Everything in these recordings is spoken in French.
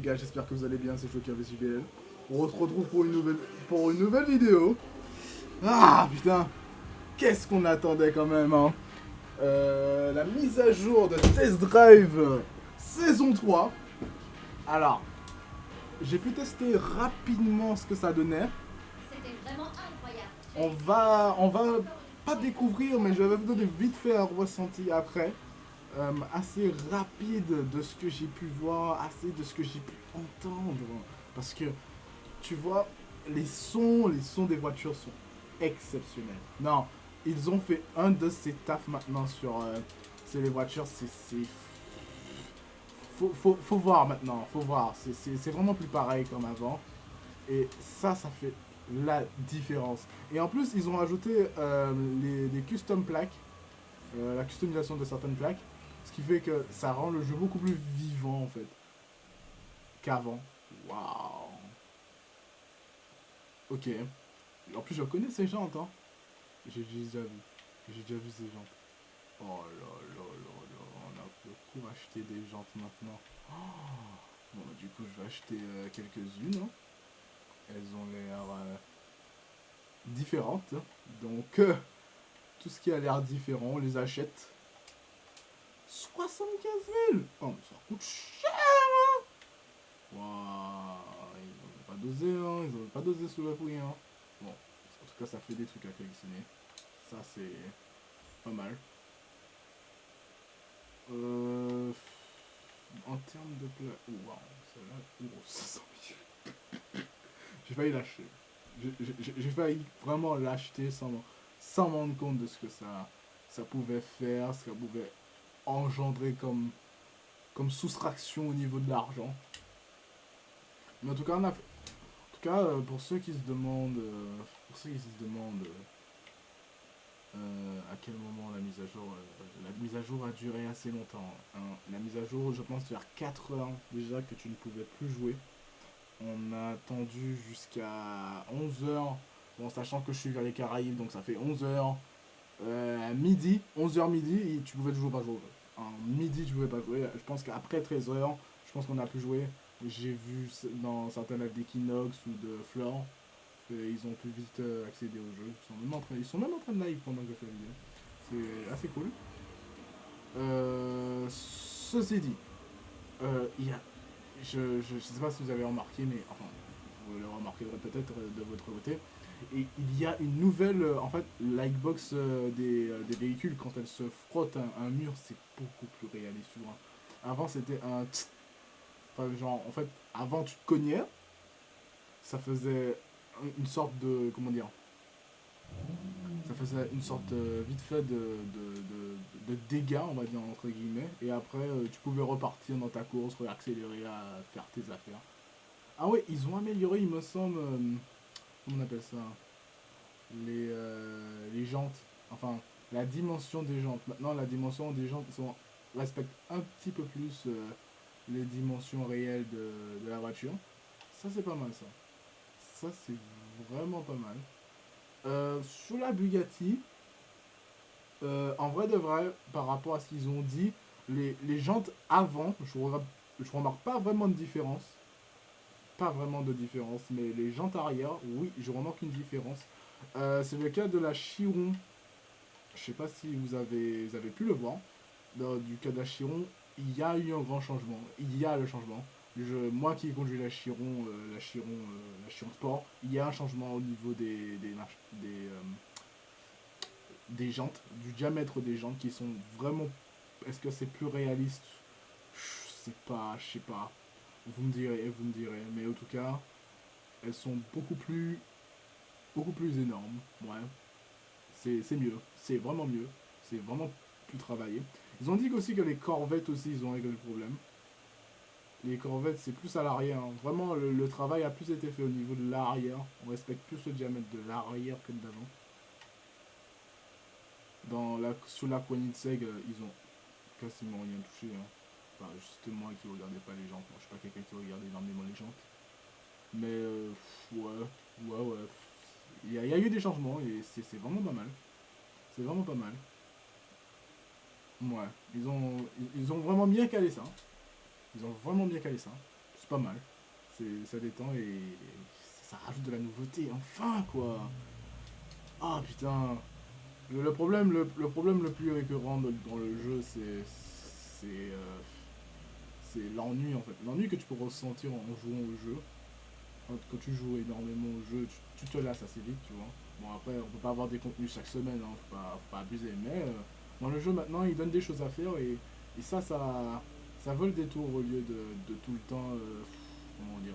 gars, j'espère que vous allez bien, c'est Joker VJBL. On se retrouve pour une nouvelle vidéo. Ah putain, qu'est-ce qu'on attendait quand même, hein. La mise à jour de Test Drive saison 3. Alors, j'ai pu tester rapidement ce que ça donnait. C'était vraiment incroyable. On va pas découvrir, mais je vais vous donner vite fait un ressenti après. Assez rapide de ce que j'ai pu voir, assez de ce que j'ai pu entendre. Parce que, tu vois, les sons des voitures sont exceptionnels. Non, ils ont fait un de ces tafs maintenant sur les voitures. Faut voir maintenant, faut voir. C'est vraiment plus pareil comme avant. Et ça fait la différence. Et en plus, ils ont ajouté les custom plaques, la customisation de certaines plaques. Ce qui fait que ça rend le jeu beaucoup plus vivant en fait qu'avant. Waouh. Ok. En plus, je connais ces jantes, hein. J'ai déjà vu. J'ai déjà vu ces jantes. Oh là là là là. On a beaucoup acheté des jantes maintenant. Oh. Bon, du coup, je vais acheter quelques-unes, hein. Elles ont l'air différentes. Donc, tout ce qui a l'air différent, on les achète. 75 000. Oh, mais ça coûte cher, hein. Waouh, ils ont pas dosé, hein. Ils ont pas dosé sous la pouille, hein. Bon, en tout cas, ça fait des trucs à collectionner. Ça, c'est pas mal. En termes de plat... Oh, waouh, celle-là... Oh, 500 000. J'ai failli l'acheter. J'ai failli vraiment l'acheter sans me rendre compte de ce que ça pouvait faire, ce que ça pouvait engendrer comme soustraction au niveau de l'argent. Mais en tout cas, pour ceux qui se demandent, à quel moment la mise à jour a duré assez longtemps, hein. La mise à jour, je pense, vers 4 heures déjà que tu ne pouvais plus jouer. On a attendu jusqu'à 11 heures, bon, sachant que je suis vers les Caraïbes, donc ça fait 11 heures. Midi, 11 heures midi, et tu pouvais toujours pas jouer. En midi, tu pouvais pas jouer. Je pense qu'après 13 heures, je pense qu'on a pu jouer. J'ai vu dans certains lives d'Equinox ou de Flore, ils ont pu vite accéder au jeu. Ils sont même en train de live pendant que je fais la vidéo. C'est assez cool. Ceci dit, il y a, je sais pas si vous avez remarqué, mais enfin, vous le remarquerez peut-être de votre côté. Et il y a une nouvelle, en fait, lightbox des véhicules, quand elle se frotte un mur, c'est beaucoup plus réaliste, tu vois. Avant, c'était un tss. Enfin, genre, en fait, avant, tu te cognais, ça faisait une sorte de. Comment dire? Ça faisait une sorte vite fait de dégâts, on va dire, entre guillemets. Et après, tu pouvais repartir dans ta course, réaccélérer à faire tes affaires. Ah ouais, ils ont amélioré, il me semble. Comment on appelle ça? Les jantes. Enfin, la dimension des jantes. Maintenant, la dimension des jantes respecte un petit peu plus les dimensions réelles de la voiture. Ça, c'est pas mal, ça. Ça, c'est vraiment pas mal. Sur la Bugatti, en vrai de vrai, par rapport à ce qu'ils ont dit, les jantes avant, je remarque pas vraiment de différence. Pas vraiment de différence, mais les jantes arrière, oui, je remarque une différence. C'est le cas de la Chiron. Je sais pas si vous avez pu le voir. Du cas de la Chiron, il y a eu un grand changement. Il y a le changement. Moi qui ai conduit la Chiron Sport, il y a un changement au niveau des jantes, du diamètre des jantes qui sont vraiment. Est-ce que c'est plus réaliste? Je sais pas. Vous me direz. Mais en tout cas, elles sont beaucoup plus énormes. Ouais, c'est mieux. C'est vraiment mieux. C'est vraiment plus travaillé. Ils ont dit aussi que les Corvettes aussi, ils ont réglé le problème. Les Corvettes, c'est plus à l'arrière, hein. Vraiment, le travail a plus été fait au niveau de l'arrière. On respecte plus le diamètre de l'arrière que de d'avant. Sur la poignée de seg, ils ont quasiment rien touché, hein. Enfin, juste moi qui regardais pas les jantes. Moi, je suis pas quelqu'un qui regarde énormément les jantes. Mais ouais, ouais. Il y a eu des changements et c'est vraiment pas mal. C'est vraiment pas mal. Ouais, ils ont vraiment bien calé ça. Ils ont vraiment bien calé ça. c'est pas mal. Ça détend et ça rajoute de la nouveauté, enfin quoi. Ah putain. Le problème le plus récurrent dans le jeu, c'est l'ennui en fait. L'ennui que tu peux ressentir en jouant au jeu. Quand tu joues énormément au jeu, tu te lasses assez vite, tu vois. Bon, après, on peut pas avoir des contenus chaque semaine, hein, faut pas abuser. Mais dans le jeu maintenant, il donne des choses à faire et ça vole des tours au lieu de tout le temps, comment dire,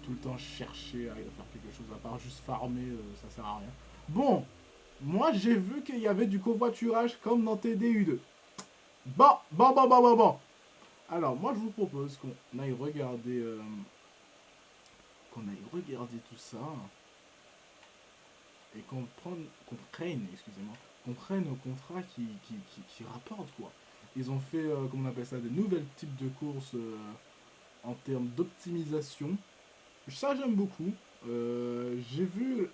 tout le temps chercher à faire quelque chose, à part juste farmer, ça sert à rien. Bon, moi j'ai vu qu'il y avait du covoiturage comme dans TDU2. Bon. Alors, moi je vous propose qu'on aille regarder tout ça et qu'on prenne, excusez-moi, qu'on prenne un contrat qui rapporte quoi. Ils ont fait, comment on appelle ça, des nouvelles types de courses en termes d'optimisation. Ça j'aime beaucoup. J'ai vu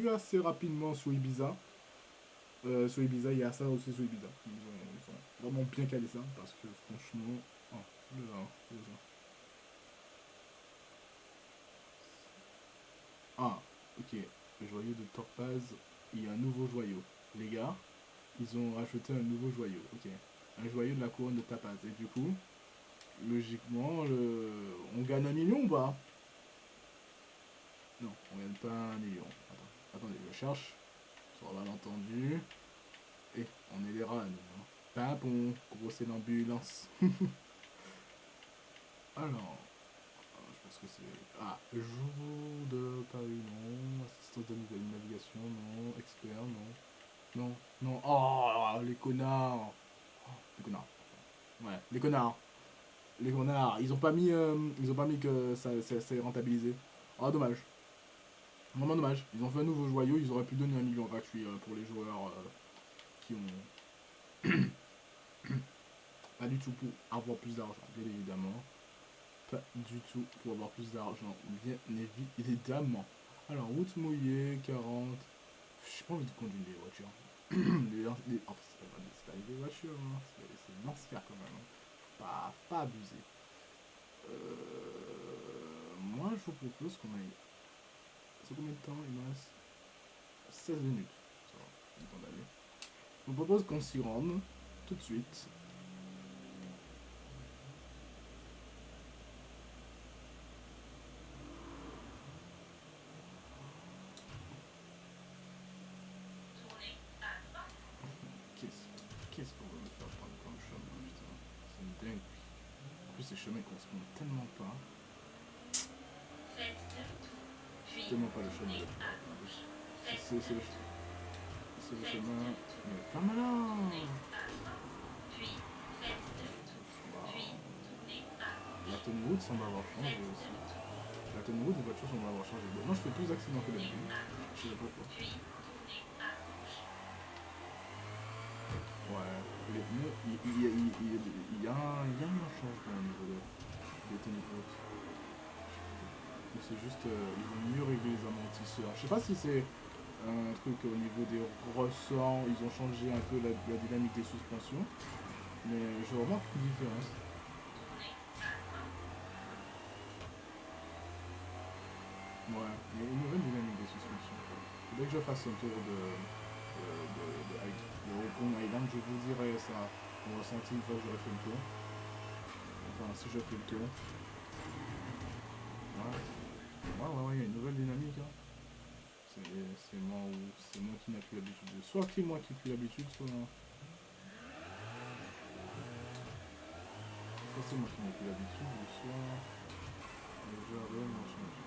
assez rapidement sur Ibiza. Sur Ibiza, il y a ça aussi sur Ibiza. Ils ont vraiment bien calé ça parce que franchement. Oh, là. Ah, ok. Le joyau de Torpaz, il y a un nouveau joyau. Les gars, ils ont rajouté un nouveau joyau. Ok. Un joyau de la couronne de Tapaz. Et du coup, logiquement, on gagne 1 million ou pas? Non, on gagne pas 1 million. Attendez, je cherche. Sur un malentendu. Et on est les rats, nous. Hein. Pimpon, grosse l'ambulance. Alors, je pense que c'est. Ah, jour de Paris, non. Assistance de nouvelle navigation, non. Expert, non. Non. Oh, les connards. Oh, les connards. Ouais, les connards. Les connards. Ils ont pas mis que ça est rentabilisé. Oh, dommage. Vraiment dommage. Ils ont fait un nouveau joyau. Ils auraient pu donner 1 million gratuit pour les joueurs qui ont pas du tout pour avoir plus d'argent, bien évidemment. Pas du tout pour avoir plus d'argent, bien évidemment. Alors, route mouillée, 40. J'ai pas envie de conduire des voitures. Enfin, c'est pas des voitures, hein. C'est une lancière quand même. Hein. Pas abuser. Moi, je vous propose qu'on aille. C'est combien de temps il me reste 16 minutes. Ça va, le temps d'aller. Je vous propose qu'on s'y rende tout de suite. Qu'est-ce qu'on va me faire prendre comme chemin, putain. C'est une dingue. En plus, ces chemins correspondent tellement pas. C'est tellement pas le chemin de c'est le chemin. Mais pas malin. La tenue route semble avoir changé aussi. La tenue route des voitures semble avoir changé. Bon, moi, je fais plus d'accidents que d'habitude. Je sais pas pourquoi. Ouais, les pneus, il y a un changement au niveau des tenues de route. C'est juste, ils vont mieux régler les amortisseurs. Je sais pas si c'est un truc au niveau des ressorts, ils ont changé un peu la dynamique des suspensions, mais je remarque une différence. Ouais, il y a une nouvelle dynamique des suspensions. Faudrait que je fasse un tour de Hong Island, je vous dirai ça, mon ressenti une fois que j'aurai fait le tour. Enfin, si je fais le tour. Ouais, il y a une nouvelle dynamique. Hein. C'est moi qui n'ai plus l'habitude. Soit qui moi qui n'ai plus l'habitude, soit c'est moi qui n'ai plus l'habitude, soit le jeu a réellement changé.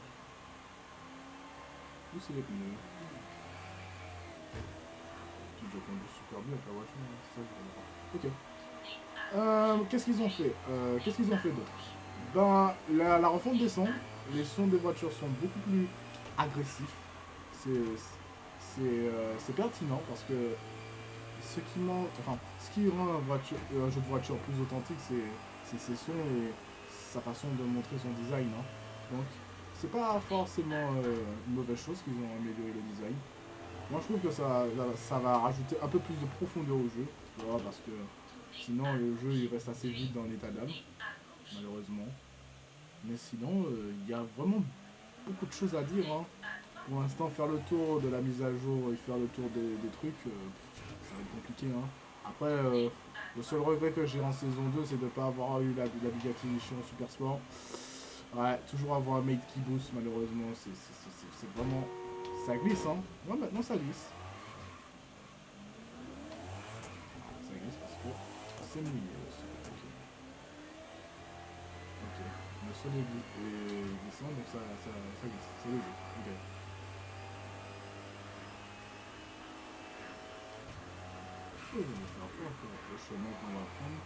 Où c'est les pneus? Tu dois conduire super bien avec la voiture, hein. C'est ça que je voulais voir. Ok. Qu'est-ce qu'ils ont fait d'autre? Ben, la refonte des sons. Les sons des voitures sont beaucoup plus agressifs. C'est pertinent parce que ce qui rend un jeu de voiture plus authentique, c'est ses sons et sa façon de montrer son design. Hein. Donc, c'est pas forcément une mauvaise chose qu'ils ont amélioré le design. Moi, je trouve que ça va rajouter un peu plus de profondeur au jeu, tu vois, parce que sinon le jeu il reste assez vide dans l'état d'âme, malheureusement. Mais sinon, il y a vraiment beaucoup de choses à dire. Hein. Pour l'instant, faire le tour de la mise à jour et faire le tour des trucs, ça va être compliqué. Hein. Après, le seul regret que j'ai en saison 2, c'est de ne pas avoir eu la Bugatti Mission Super Sport. Ouais, toujours avoir un mate qui boost, malheureusement, c'est vraiment... Ça glisse, hein. Ouais, maintenant ça glisse. Ça glisse parce que c'est mouillé aussi. Ok. Le sol est glissant, donc ça glisse. C'est léger. Ok. Je vais faire quoi pour le chemin qu'on va prendre.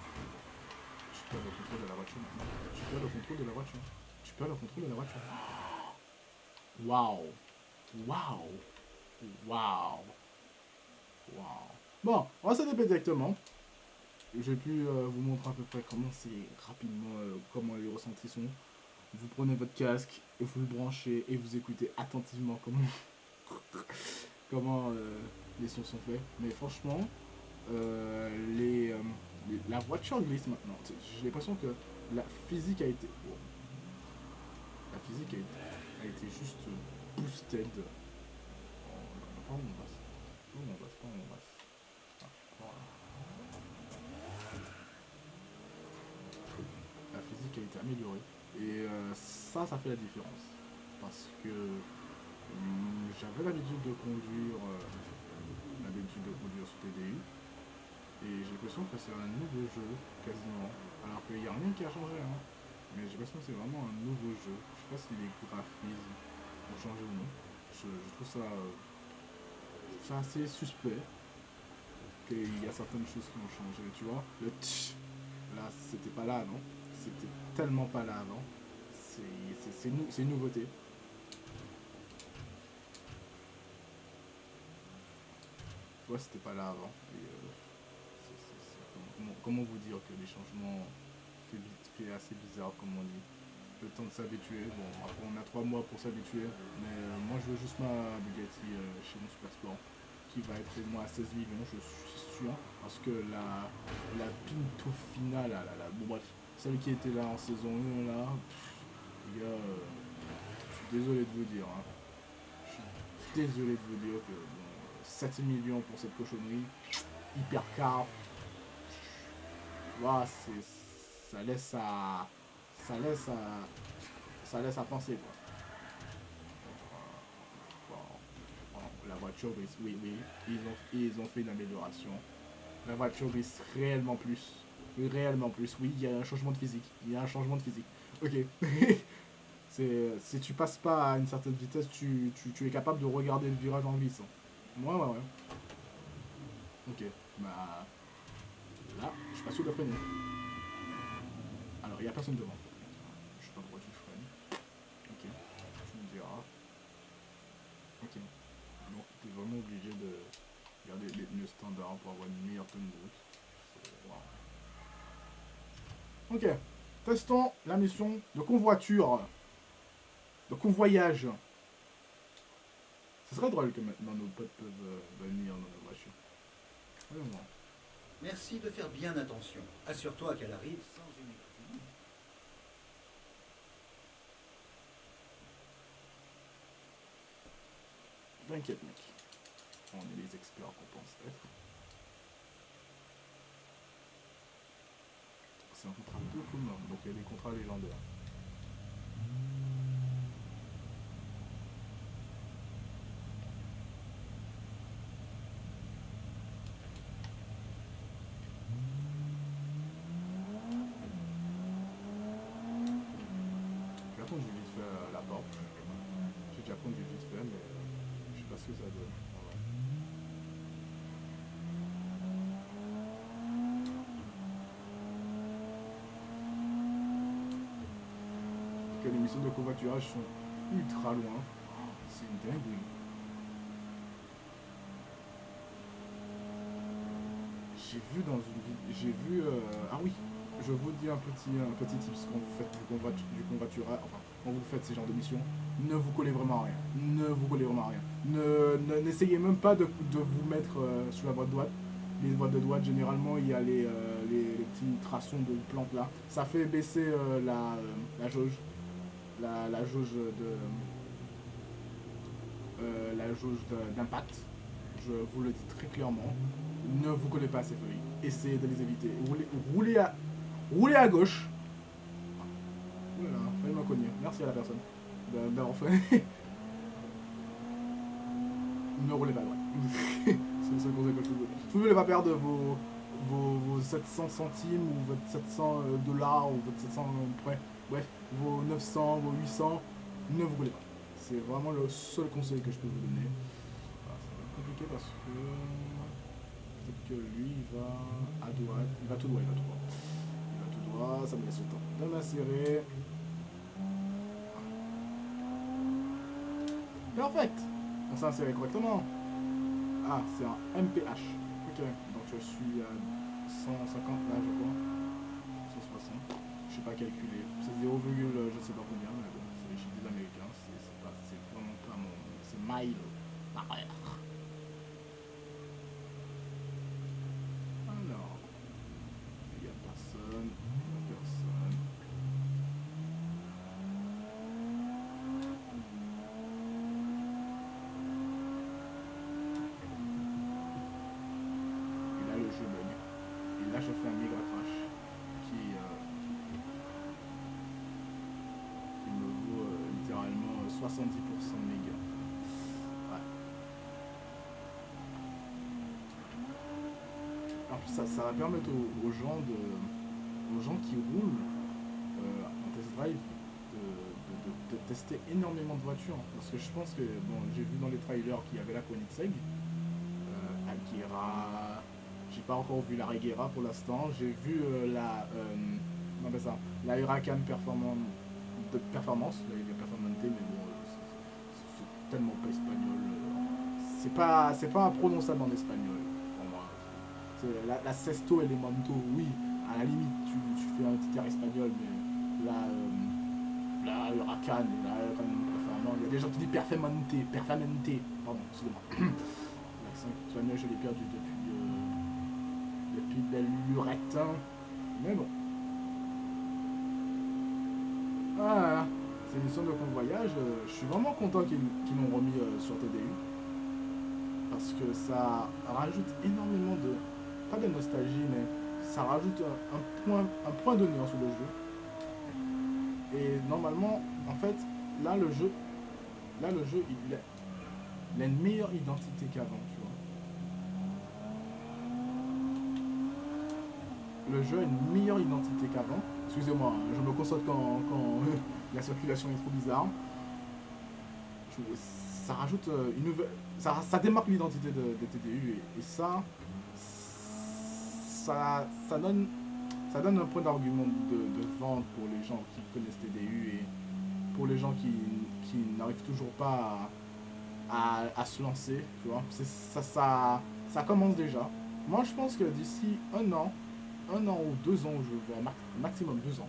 Tu perds le contrôle de la voiture maintenant. Tu perds le contrôle de la voiture. Tu perds le contrôle de la voiture. Waouh. Waouh. Waouh. Waouh. Bon, on va s'adapter directement. J'ai pu vous montrer à peu près comment c'est rapidement, comment les ressentis sont. Vous prenez votre casque et vous le branchez et vous écoutez attentivement comment les sons sont faits. Mais franchement, la voiture glisse maintenant. J'ai l'impression que la physique a été... Bon, la physique a été juste boosted. Pas où on passe. Pas où on passe, pas où on passe. Ah, voilà. La physique a été améliorée. Et ça fait la différence. Parce que j'avais l'habitude de conduire sur TDI. Et j'ai l'impression que c'est un nouveau jeu, quasiment. Alors qu'il n'y a rien qui a changé, hein. Mais j'ai l'impression que c'est vraiment un nouveau jeu. Je sais pas si les graphismes ont changé ou non. Je trouve ça assez suspect. Qu'il y a certaines choses qui ont changé, tu vois. Le tch, là, c'était pas là, non. C'était tellement pas là avant. C'est une nouveauté. Tu vois, c'était pas là avant. Et, comment vous dire que les changements fait assez bizarre, comme on dit. Le temps de s'habituer. Bon, après on a 3 mois pour s'habituer. Mais moi je veux juste ma Bugatti chez mon Super Sport. Qui va être au moins à 16 millions, je suis sûr. Parce que la Pinto finale, bon bref, celle qui était là en saison 1, là, les gars, je suis désolé de vous dire. Hein. Je suis désolé de vous dire que bon, 7 millions pour cette cochonnerie, hyper car. Voilà, ça laisse à. Ça laisse à. Ça laisse à penser quoi. Bon, la voiture glisse, oui, ils ont fait une amélioration. La voiture glisse réellement plus. Réellement plus, oui, il y a un changement de physique. Il y a un changement de physique. Ok. Si tu passes pas à une certaine vitesse, tu es capable de regarder le virage en glissant. Ouais. Ok. Bah. Là, je suis pas sûr de freiner. Alors, il n'y a personne devant. Je sais pas pourquoi tu freines. Ok. Tu me diras. Ok. Donc, tu es vraiment obligé de garder le standard pour avoir une meilleure tenue de route. Wow. Ok. Testons la mission de convoiture. De convoyage. Ce serait drôle que maintenant nos potes peuvent venir dans nos voitures. Allons voir. Merci de faire bien attention. Assure-toi qu'elle arrive sans une... T'inquiète mec. On est les experts qu'on pense être. C'est un contrat peu commun, donc il y a des contrats légendaires. Je vais conduire vite fait à la porte. J'ai déjà conduit vite fait, mais je sais pas ce que ça donne. Voilà. Que les missions de covoiturage sont ultra loin. C'est une dinguerie. J'ai vu ah oui, je vous dis un petit tips quand vous faites du convoiturage, enfin quand vous faites ces genres de missions, ne vous collez vraiment à rien. Ne vous collez vraiment à rien. N'essayez même pas de vous mettre sur la boîte de droite. Les boîtes de droite, généralement, il y a les petits traçons de plantes là. Ça fait baisser la jauge. la jauge d'impact. Je vous le dis très clairement. Ne vous collez pas à ces feuilles. Essayez de les éviter. Roulez à gauche. Voilà, failli me cogner. Merci à la personne d'avoir fait. Ne roulez pas à droite. C'est le seul conseil que je peux vous donner. Si vous voulez pas perdre vos 700 centimes ou votre 700 dollars ou votre 700... bref, vos 900, vos 800, ne vous roulez pas. C'est vraiment le seul conseil que je peux vous donner. Voilà, ça va être compliqué parce que... peut-être que lui, il va à droite. Il va tout droit, il va tout droit. Il va tout droit, ça me laisse le temps de m'insérer. Perfect. On s'est inséré correctement. Ah, c'est un MPH. Ok, donc je suis à 150 là, je crois. 160. Je sais pas calculer. C'est 0, je sais pas combien, mais bon, c'est les chiffres des Américains. C'est vraiment pas mon... C'est mile arrière. Alors, il n'y a personne. Il n'y a personne. Et là, le jeu bug. Et là, j'ai fait un méga crash qui me vaut littéralement 70% de méga. Ouais. Alors, ça va permettre aux gens qui roulent en test drive de tester énormément de voitures. Parce que je pense que, bon, j'ai vu dans les trailers qu'il y avait la Koenigsegg, Agera, j'ai pas encore vu la Regera pour l'instant, j'ai vu la Huracan de performance, la Performante, mais bon, c'est tellement pas espagnol. C'est pas prononçable en espagnol pour moi. La Sesto et les Manto, oui, à la limite tu fais un petit air espagnol, mais la Huracan, la Huracan performante, il y a des gens qui disent Performante, pardon, excusez-moi. L'accent espagnol, je l'ai perdu depuis belle lurette, hein. Mais bon. Voilà, c'est une mission de convoyage. Je suis vraiment content qu'ils l'ont remis sur TDU. Parce que ça rajoute énormément de... pas de nostalgie, mais ça rajoute un point d'honneur sur le jeu. Et normalement, en fait, là le jeu il a une meilleure identité qu'avant, tu vois. Le jeu a une meilleure identité qu'avant. Excusez-moi, je me concentre quand la circulation est trop bizarre. Ça rajoute une nouvelle... Ça démarque l'identité de TDU et ça donne un point d'argument de vente pour les gens qui connaissent TDU et pour les gens qui n'arrivent toujours pas à se lancer, tu vois. Ça commence déjà. Moi, je pense que d'ici un an ou 2 ans, je vais maximum 2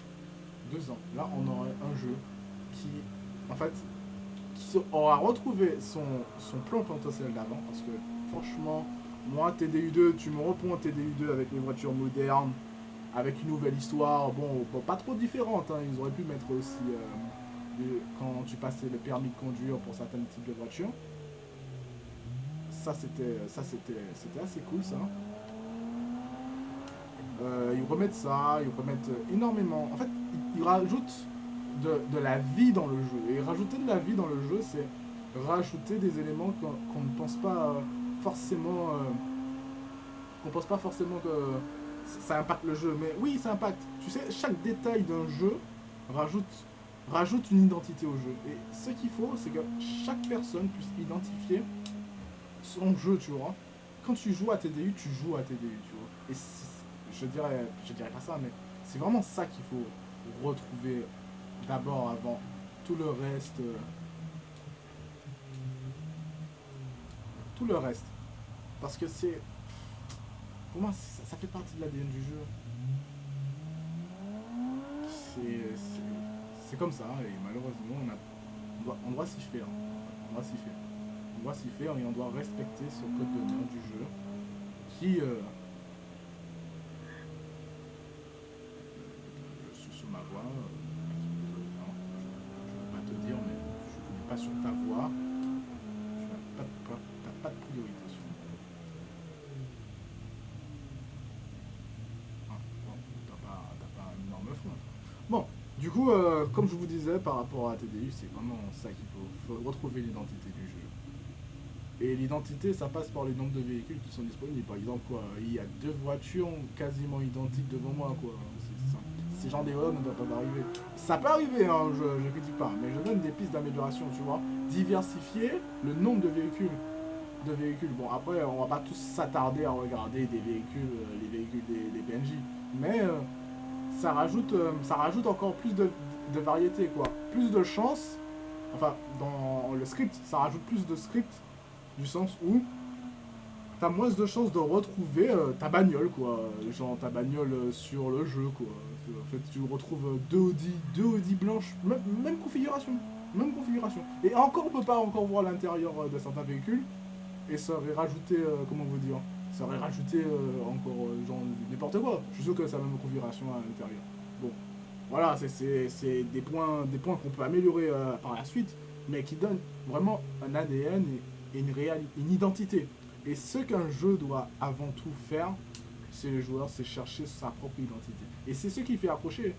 ans, là, on aura un jeu qui, en fait, qui aura retrouvé son plan potentiel d'avant, parce que, franchement, moi, TDU2, tu me reprends TDU2 avec les voitures modernes, avec une nouvelle histoire, bon pas trop différente, hein. Ils auraient pu mettre aussi, quand tu passais le permis de conduire pour certains types de voitures. Ça, c'était assez cool, ça. Ils remettent énormément. En fait, ils rajoutent de la vie dans le jeu. Et rajouter de la vie dans le jeu, c'est rajouter des éléments qu'on ne pense pas forcément. Qu'on pense pas forcément que ça impacte le jeu. Mais oui, ça impacte. Tu sais, chaque détail d'un jeu rajoute une identité au jeu. Et ce qu'il faut, c'est que chaque personne puisse identifier son jeu, tu vois. Quand tu joues à TDU, tu joues à TDU, tu vois. Et je dirais pas ça, mais c'est vraiment ça qu'il faut retrouver d'abord avant tout le reste. Tout le reste. Parce que c'est... Pour moi, ça fait partie de l'ADN du jeu. C'est comme ça, et malheureusement, on doit s'y faire. On doit s'y faire et on doit respecter ce code d'honneur du jeu qui... je suis sur ma voie. pas sur ta voie. T'as pas de priorité sur moi. Ah, bon, t'as pas un énorme frein. Bon, du coup, comme je vous disais, par rapport à TDU, c'est vraiment ça qu'il faut retrouver l'identité du jeu. Et l'identité, ça passe par le nombre de véhicules qui sont disponibles. Par exemple, quoi, il y a 2 voitures quasiment identiques devant moi, quoi. Ces genres d'erreurs ne doivent pas arriver. Ça peut arriver, hein, je critique pas, mais je donne des pistes d'amélioration, tu vois. Diversifier le nombre de véhicules. Bon, après, on va pas tous s'attarder à regarder des véhicules, les véhicules des PNJ. Mais ça rajoute encore plus de variété, quoi. Plus de chances. Enfin, dans le script, ça rajoute plus de script du sens où t'as moins de chances de retrouver ta bagnole, quoi. Genre ta bagnole sur le jeu, quoi. En fait, tu retrouves deux Audi blanches, même configuration. Même configuration. Et encore, on peut pas encore voir l'intérieur de certains véhicules. Et ça aurait rajouté, comment vous dire, ça aurait rajouté encore, genre, n'importe quoi. Je suis sûr que c'est la même configuration à l'intérieur. Bon, voilà, c'est des points qu'on peut améliorer par la suite, mais qui donnent vraiment un ADN et une identité. Et ce qu'un jeu doit avant tout faire, c'est les joueurs, c'est chercher sa propre identité. Et c'est ce qui fait accrocher.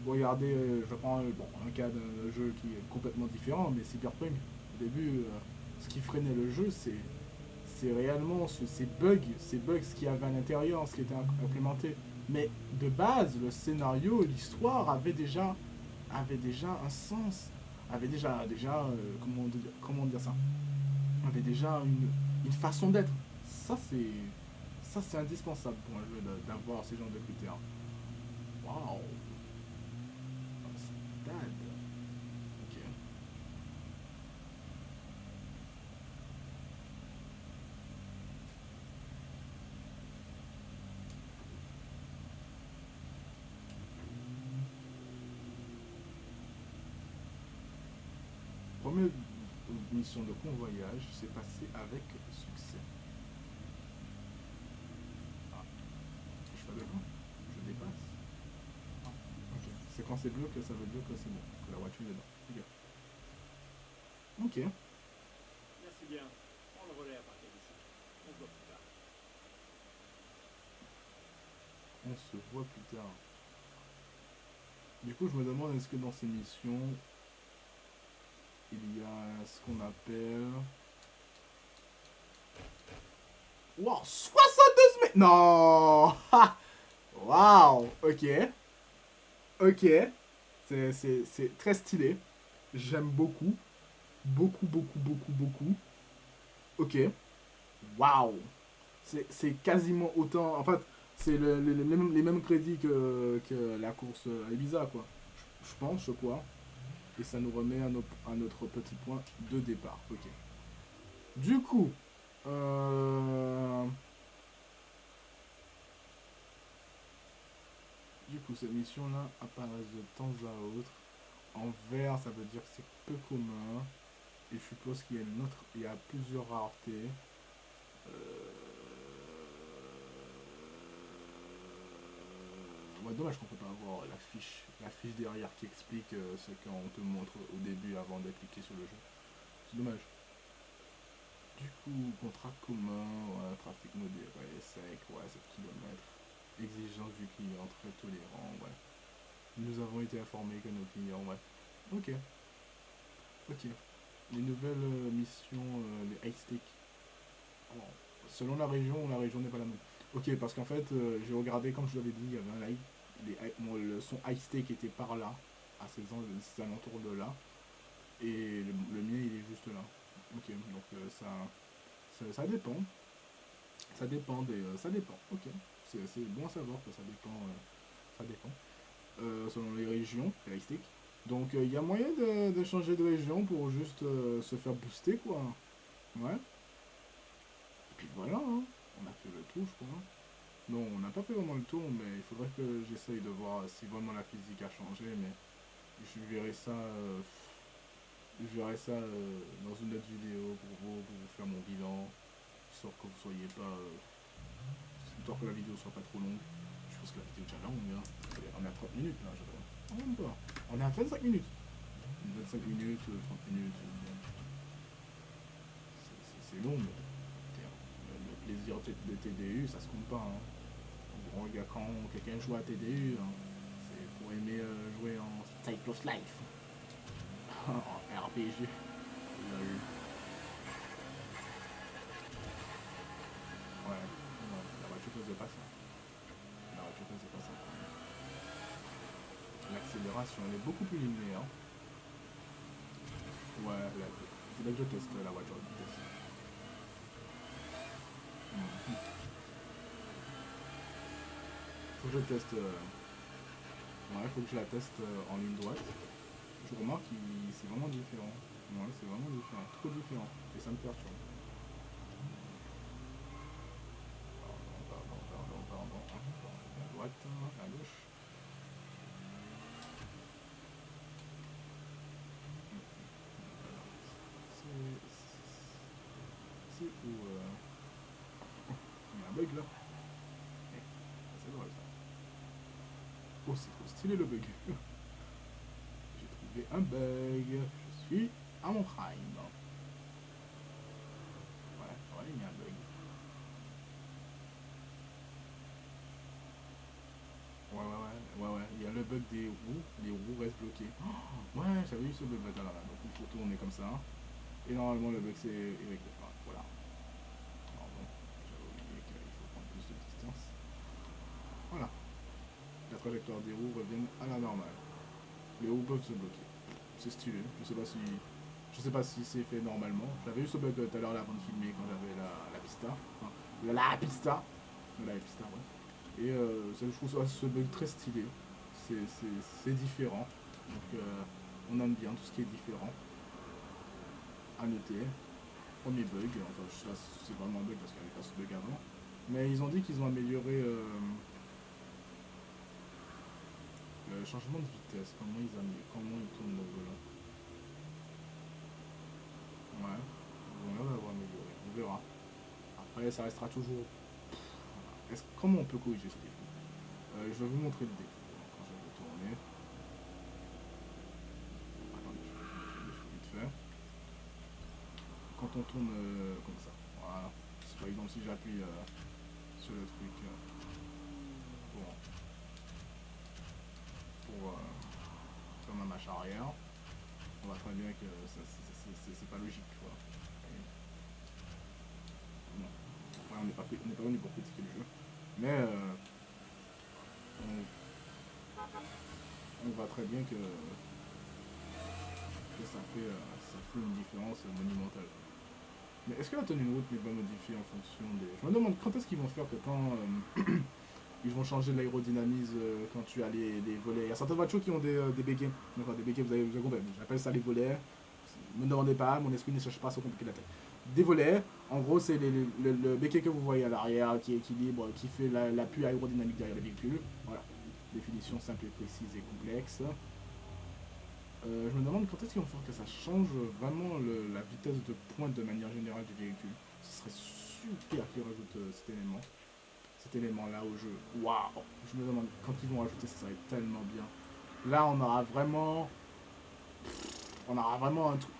Regardez, je prends un cas d'un jeu qui est complètement différent, mais Cyberpunk, au début, ce qui freinait le jeu, c'est réellement ces bugs qu'il y avait à l'intérieur, ce qui était implémenté. Mais de base, le scénario, l'histoire avait déjà un sens, avait déjà comment dire ça, avait déjà une façon d'être. Ça c'est indispensable pour un jeu d'avoir ce genre de critères. Waouh. Un stade. Ok. Première mission de convoyage s'est passée avec succès. Ah, je fais devant. Je dépasse. Ah, ok. C'est quand c'est bleu que ça veut dire que c'est bon, que la voiture est dedans. Ok. Ok. Merci bien. On le relais à partir d'ici. On se voit plus tard. On se voit plus tard. Du coup, je me demande est-ce que dans ces missions, il y a ce qu'on appelle... Wow, 62 mètres. Non. Waouh. Ok. Ok. C'est très stylé. J'aime beaucoup. Beaucoup, beaucoup, beaucoup, beaucoup. Ok. Waouh. C'est quasiment autant... En fait, c'est les mêmes crédits que la course à Ibiza, quoi. Je pense, je crois. Et ça nous remet à notre petit point de départ. Ok. Du coup... Du coup, cette mission-là apparaît de temps à autre. En vert, ça veut dire que c'est peu commun. Et je suppose qu'il y a il y a plusieurs raretés. Ouais, dommage qu'on peut pas avoir la fiche derrière qui explique ce qu'on te montre au début avant de cliquer sur le jeu. C'est dommage. Du coup, contrat commun, ouais, trafic modéré, sec, ouais, 7 km. Exigence du client, très tolérant, ouais. Nous avons été informés que nos clients, ouais. Ok. Ok. Les nouvelles missions, les high stakes. Alors, selon la région n'est pas la même. Ok, parce qu'en fait, j'ai regardé, comme je l'avais dit, il y avait un live. Son high stake était par là, à ces alentours de là. Et le mien, il est juste là. Ok, donc ça dépend. Ça dépend. Ok. C'est bon à savoir que ça dépend. Ça dépend. Selon les régions, les high stakes. Donc il y a moyen de changer de région pour juste se faire booster, quoi. Ouais. Et puis voilà, hein. On a fait le tour, je crois. Non, on n'a pas fait vraiment le tour, mais il faudrait que j'essaye de voir si vraiment la physique a changé, mais je verrai ça, dans une autre vidéo pour vous faire mon bilan, histoire que vous soyez pas, histoire que la vidéo soit pas trop longue. Je pense que la vidéo est déjà longue, hein. On est à 30 minutes là, je crois. Même pas. On est à 25 minutes. 25 minutes, 30 minutes. c'est long, mais le plaisir de TDU, ça se compte pas. Hein. Bon, regarde, quand quelqu'un joue à TDU, hein, c'est pour aimer jouer en Type of Life. En RPG. Lol. Ouais, non, la voiture faisait pas ça. La voiture faisait pas ça. L'accélération, elle est beaucoup plus linéaire. Ouais, il faudrait que je teste la voiture de vitesse. Faut que je teste. Ouais, faut que je la teste en ligne droite. Je remarque que c'est vraiment différent. Ouais, c'est vraiment différent. Trop différent. Et ça me perturbe. Pardon. À droite, à gauche. C'est où il y a un bug là. C'est drôle ça. Oh, c'est trop stylé le bug. J'ai trouvé un bug. Je suis à mon prime. Ouais, il y a un bug. Ouais. Il y a le bug des roues. Les roues restent bloquées. Oh, ouais, j'avais eu ce bug là. Donc il faut tourner comme ça. Et normalement le bug c'est réglé. Voilà. Alors bon, j'avais oublié qu'il faut prendre plus de distance. Voilà. La trajectoire des roues revient à la normale. Les roues peuvent se bloquer. C'est stylé. Je sais pas si c'est fait normalement. J'avais eu ce bug tout à l'heure là avant de filmer quand j'avais la pista. Enfin, la pista. La pista, ouais. Et je trouve ce bug très stylé. C'est différent. Donc on aime bien tout ce qui est différent. À noter. Premier bug. Enfin, je sais pas si c'est vraiment un bug parce qu'il n'y avait pas ce bug avant. Mais ils ont dit qu'ils ont amélioré le changement de vitesse. Comment ils tournent le volant. Ouais. Ils ont l'air d'avoir amélioré. On verra. Après, ça restera toujours. Comment on peut corriger ce défaut? Je vais vous montrer le défaut quand je vais tourner. Attendez, je vais vous montrer le défaut vite fait. Quand on tourne comme ça, voilà. Par exemple, si j'appuie sur le truc pour faire ma marche arrière, on voit très bien que c'est pas logique, quoi. Bon. Après, on n'est pas venu pour critiquer le jeu. Mais on voit très bien que ça fait une différence monumentale. Mais est-ce que la tenue de route n'est pas modifiée en fonction des... Je me demande quand est-ce qu'ils vont faire que quand ils vont changer l'aérodynamisme quand tu as les volets. Il y a certaines voitures qui ont des béquets. Enfin, des béquets, vous avez compris. J'appelle ça les volets. Ne me demandez pas, mon esprit ne cherche pas à se compliquer la tête. Des volets, en gros, c'est le béquet que vous voyez à l'arrière qui équilibre, qui fait l'appui aérodynamique derrière le véhicule. Voilà. Définition simple et précise et complexe. Je me demande quand est-ce qu'ils vont faire que ça change vraiment la vitesse de pointe de manière générale du véhicule. Ce serait super qu'ils rajoutent cet élément-là au jeu. Waouh! Je me demande quand ils vont rajouter ça, ça va être tellement bien. Là, on aura vraiment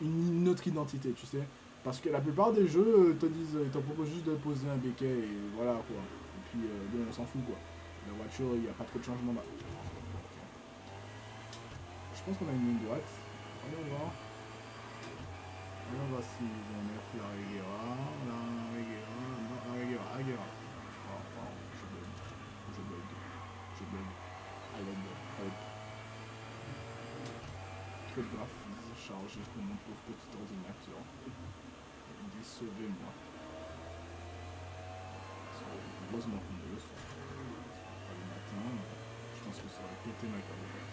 une autre identité, tu sais. Parce que la plupart des jeux ils te proposent juste de poser un béquet et voilà quoi. Et puis bon, on s'en fout quoi. La voiture, il n'y a pas trop de changements là. Je pense qu'on a une ligne droite. Allons voir. Allons voir si on a fait la Reguera. Reguera. Oh, je bug. À l'aide. Hop. Quel graphisme chargé pour mon pauvre petit ordinateur. Il dit sauvez-moi. Heureusement qu'on est le soir. Pas le matin. Je pense que ça aurait pété ma carrière.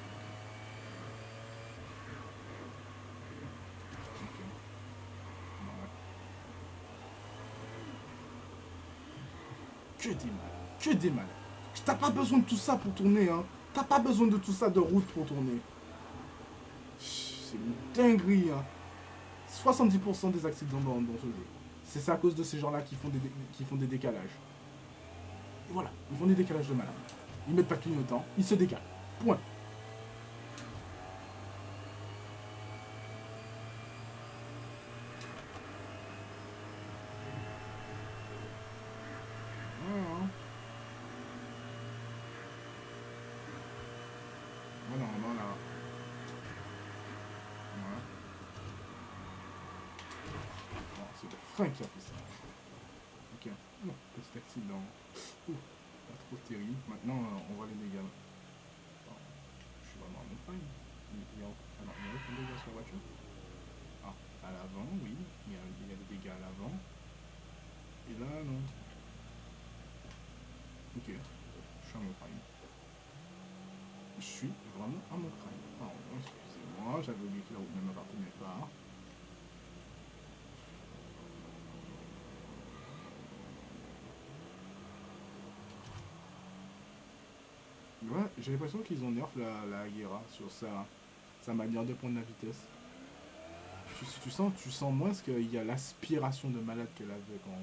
Que des malades. T'as pas besoin de tout ça pour tourner, hein. T'as pas besoin de tout ça de route pour tourner. C'est une dinguerie, hein. 70% des accidents dans ce jeu. C'est à cause de ces gens-là qui font des décalages. Et voilà, ils font des décalages de malade. Ils mettent pas de clignotant, ils se décalent. Point. train qui a fait ça. Ok. Oh, petit accident. Ouh, pas trop terrible. Maintenant, on voit les dégâts. Bon, je suis vraiment en montagne. Alors, il y a aucun dégât sur la voiture. Ah, à l'avant, oui. Il y a des dégâts à l'avant. Et là, non. Ok. Je suis en montagne. Je suis vraiment en montagne. Pardon, excusez-moi, j'avais oublié que la route ne m'appartenait pas. Ouais, j'ai l'impression qu'ils ont nerf la Aguera sur sa manière de prendre la vitesse. Tu sens moins qu'il y a l'aspiration de malade qu'elle avait quand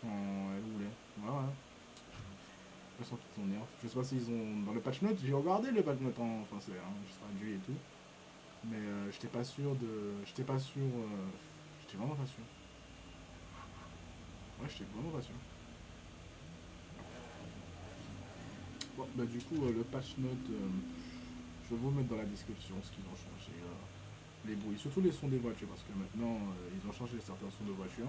elle roulait. Ouais, ouais. J'ai l'impression qu'ils ont nerf. Je sais pas s'ils ont. Dans le patch note, j'ai regardé le patch note en français, hein, je traduis et tout. Mais j'étais pas sûr de. J'étais pas sûr. J'étais vraiment pas sûr. Ouais, j'étais vraiment pas sûr. Bon, bah du coup, le patch note, je vais vous mettre dans la description ce qu'ils ont changé. Les bruits, surtout les sons des voitures, parce que maintenant, ils ont changé certains sons de voiture.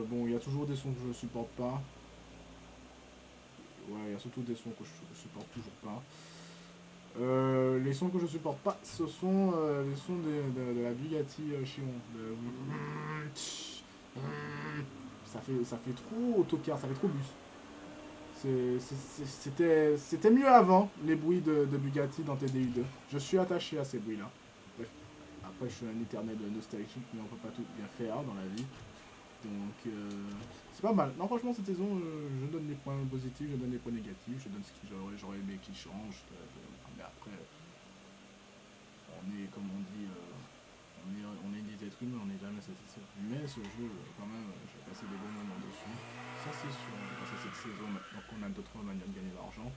Bon, il y a toujours des sons que je supporte pas. Ouais, il y a surtout des sons que je supporte toujours pas. Les sons que je supporte pas, ce sont les sons de la Bugatti Chiron. Ça fait trop autocar, ça fait trop bus. C'était mieux avant, les bruits de Bugatti dans TDI2. Je suis attaché à ces bruits-là. Bref, après je suis un éternel nostalgique, mais on peut pas tout bien faire dans la vie. Donc c'est pas mal. Non, franchement, cette saison, je donne les points positifs, je donne les points négatifs, je donne ce que j'aurais aimé qui change. Mais après, on est, comme on dit, on est des êtres humains, on n'est jamais satisfait. Mais ce jeu, quand même, j'ai passé des bons moments dessus. Ça, c'est sûr, on est passé cette saison maintenant qu'on a d'autres manières de gagner de l'argent.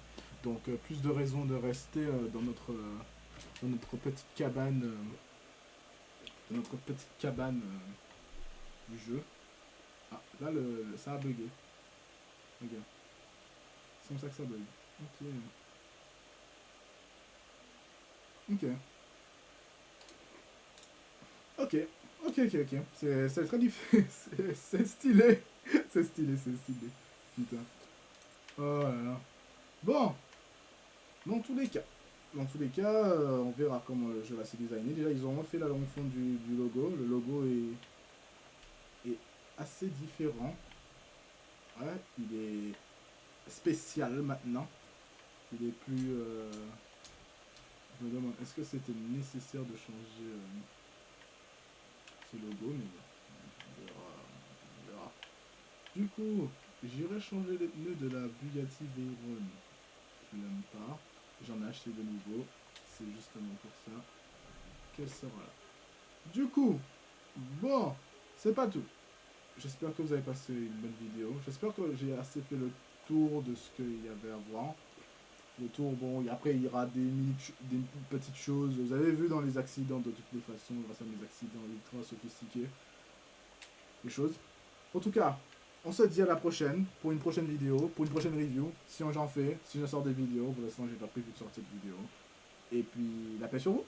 Donc, plus de raisons de rester dans notre petite cabane. Dans notre petite cabane du jeu. Ah, là, ça a bugué. Regarde. C'est comme ça que ça bug. Ok. Ok. Ok. Ok. C'est très difficile. C'est stylé. C'est stylé. Putain. Oh là là. Bon. Dans tous les cas, on verra comment le jeu va se designer. Déjà, ils ont refait la longue fond du logo. Le logo est assez différent. Ouais, il est spécial maintenant. Il est plus... Je me demande, est-ce que c'était nécessaire de changer ce logo? Mais bon, on verra. Du coup, j'irai changer les pneus de la Bugatti Veyron. Je l'aime pas. J'en ai acheté de nouveau. C'est justement pour ça qu'elle sera là. Du coup, bon, c'est pas tout. J'espère que vous avez passé une bonne vidéo. J'espère que j'ai assez fait le tour de ce qu'il y avait à voir. Le tour, bon, et après il y aura des petites choses. Vous avez vu dans les accidents de toutes les façons, grâce à mes accidents ultra sophistiqués. Les choses. En tout cas, on se dit à la prochaine, pour une prochaine vidéo, pour une prochaine review. Si j'en fais, si je sors des vidéos, pour l'instant j'ai pas prévu de sortir de vidéo. Et puis, la paix sur vous.